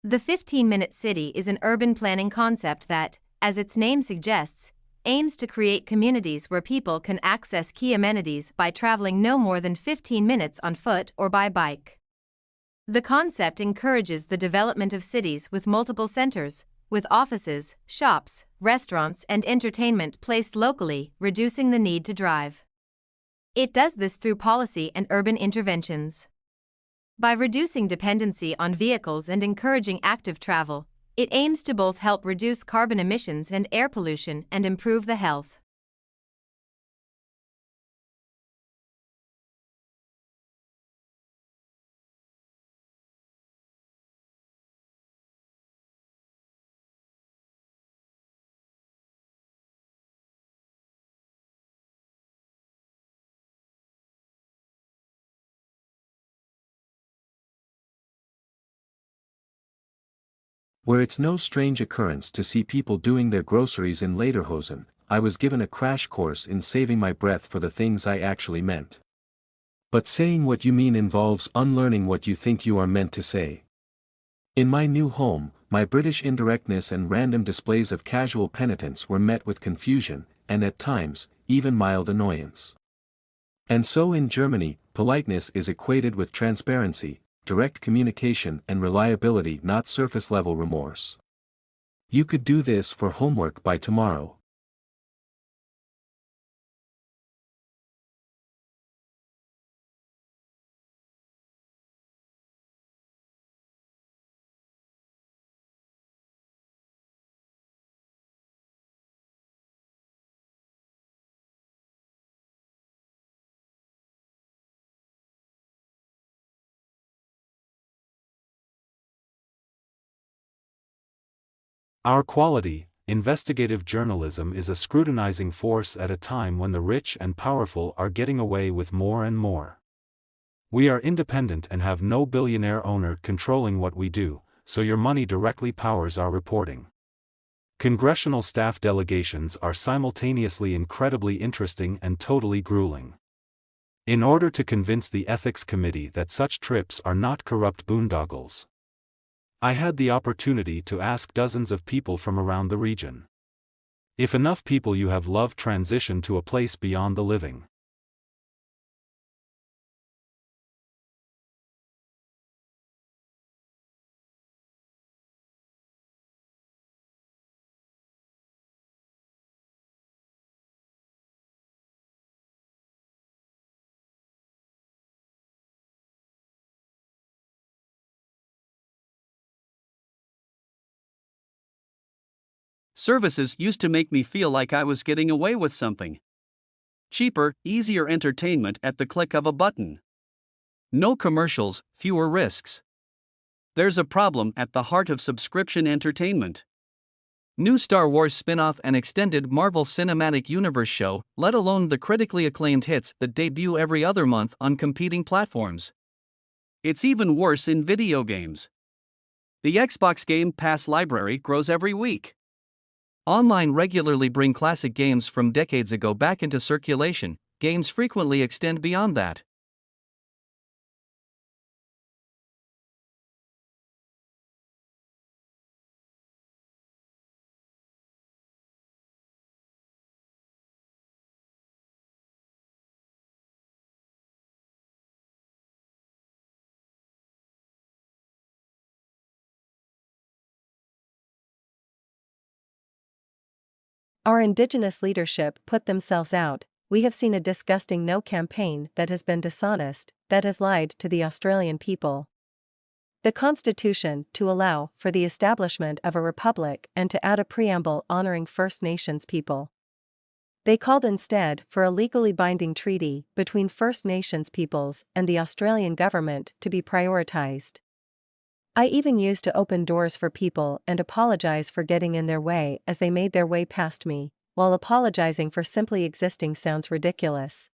The 15-minute city is an urban planning concept that, as its name suggests, aims to create communities where people can access key amenities by traveling no more than 15 minutes on foot or by bike. The concept encourages the development of cities with multiple centers, with offices, shops, restaurants, and entertainment placed locally, reducing the need to drive. It does this through policy and urban interventions. By reducing dependency on vehicles and encouraging active travel, it aims to both help reduce carbon emissions and air pollution and improve the health. Where it's no strange occurrence to see people doing their groceries in lederhosen, I was given a crash course in saving my breath for the things I actually meant. But saying what you mean involves unlearning what you think you are meant to say. In my new home, my British indirectness and random displays of casual penitence were met with confusion, and at times, even mild annoyance. And so in Germany, politeness is equated with transparency, direct communication and reliability, not surface-level remorse. You could do this for homework by tomorrow. Our quality, investigative journalism is a scrutinizing force at a time when the rich and powerful are getting away with more and more. We are independent and have no billionaire owner controlling what we do, so your money directly powers our reporting. Congressional staff delegations are simultaneously incredibly interesting and totally grueling. In order to convince the ethics committee that such trips are not corrupt boondoggles, I had the opportunity to ask dozens of people from around the region. If enough people you have loved transition to a place beyond the living. Services used to make me feel like I was getting away with something. Cheaper, easier entertainment at the click of a button. No commercials, fewer risks. There's a problem at the heart of subscription entertainment. New Star Wars spin-off and extended Marvel Cinematic Universe show, let alone the critically acclaimed hits that debut every other month on competing platforms. It's even worse in video games. The Xbox Game Pass library grows every week. Online regularly bring classic games from decades ago back into circulation. Games frequently extend beyond that. Our indigenous leadership put themselves out. We have seen a disgusting no campaign that has been dishonest, that has lied to the Australian people. The Constitution to allow for the establishment of a republic and to add a preamble honoring First Nations people. They called instead for a legally binding treaty between First Nations peoples and the Australian government to be prioritized. I even used to open doors for people and apologize for getting in their way as they made their way past me, while apologizing for simply existing sounds ridiculous.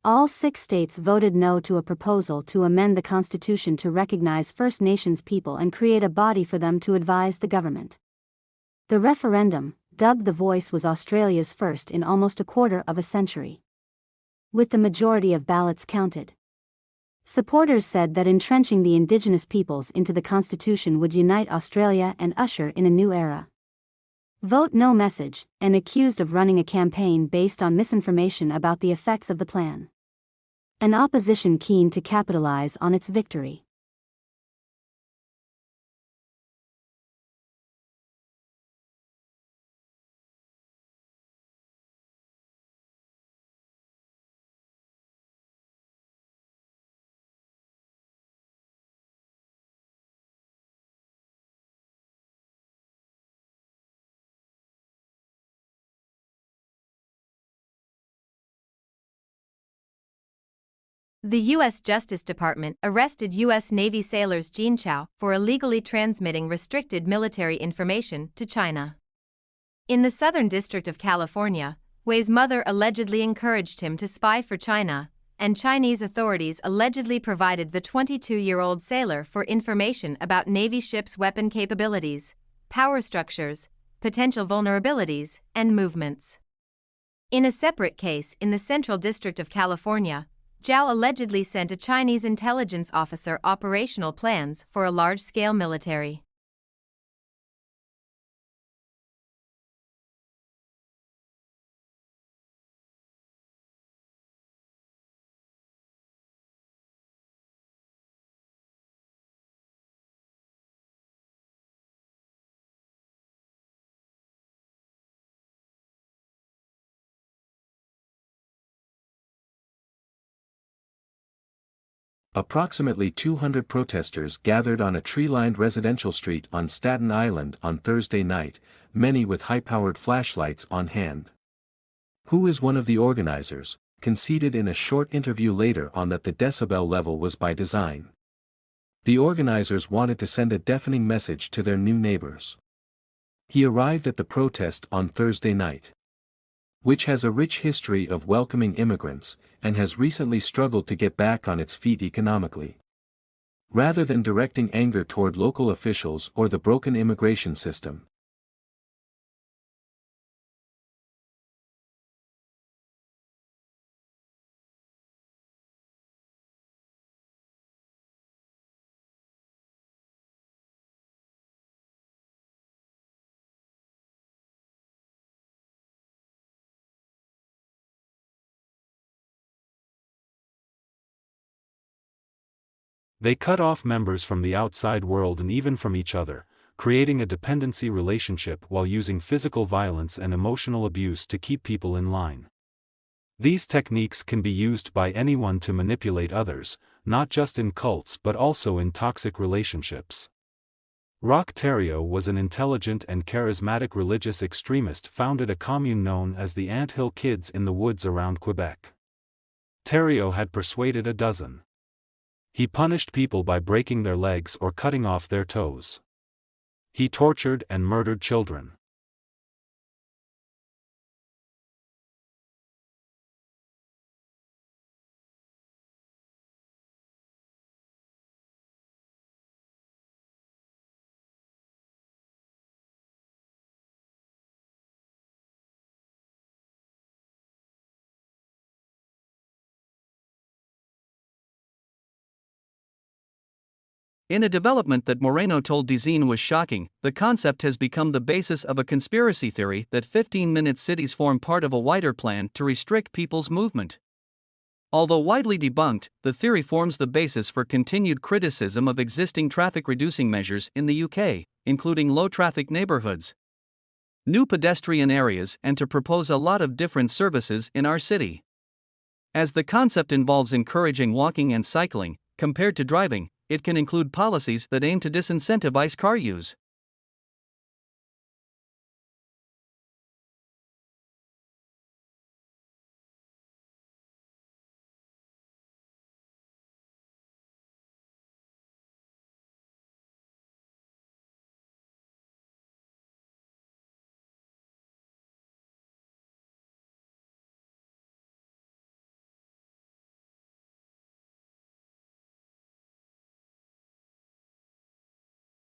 All 6 states voted no to a proposal to amend the Constitution to recognize First Nations people and create a body for them to advise the government. The referendum, dubbed The Voice, was Australia's first in almost a quarter of a century. With the majority of ballots counted, supporters said that entrenching the Indigenous peoples into the Constitution would unite Australia and usher in a new era. Vote No message, and accused of running a campaign based on misinformation about the effects of the plan. An opposition keen to capitalize on its victory. The U.S. Justice Department arrested U.S. Navy sailors Jean Chao for illegally transmitting restricted military information to China. In the Southern District of California, Wei's mother allegedly encouraged him to spy for China, and Chinese authorities allegedly provided the 22-year-old sailor for information about Navy ships' weapon capabilities, power structures, potential vulnerabilities, and movements. In a separate case in the Central District of California, Zhao allegedly sent a Chinese intelligence officer operational plans for a large-scale military Approximately 200 protesters gathered on a tree-lined residential street on Staten Island on Thursday night, many with high-powered flashlights on hand. Who is one of the organizers, conceded in a short interview later on that the decibel level was by design. The organizers wanted to send a deafening message to their new neighbors. He arrived at the protest on Thursday night, which has a rich history of welcoming immigrants, and has recently struggled to get back on its feet economically. Rather than directing anger toward local officials or the broken immigration system, they cut off members from the outside world and even from each other, creating a dependency relationship while using physical violence and emotional abuse to keep people in line. These techniques can be used by anyone to manipulate others, not just in cults but also in toxic relationships. Roch Thériault was an intelligent and charismatic religious extremist, founded a commune known as the Ant Hill Kids in the woods around Quebec. Thériault had persuaded a dozen. He punished people by breaking their legs or cutting off their toes. He tortured and murdered children. In a development that Moreno told Dizine was shocking, the concept has become the basis of a conspiracy theory that 15-minute cities form part of a wider plan to restrict people's movement. Although widely debunked, the theory forms the basis for continued criticism of existing traffic-reducing measures in the UK, including low-traffic neighbourhoods, new pedestrian areas, and to propose a lot of different services in our city. As the concept involves encouraging walking and cycling, compared to driving, it can include policies that aim to disincentivize car use.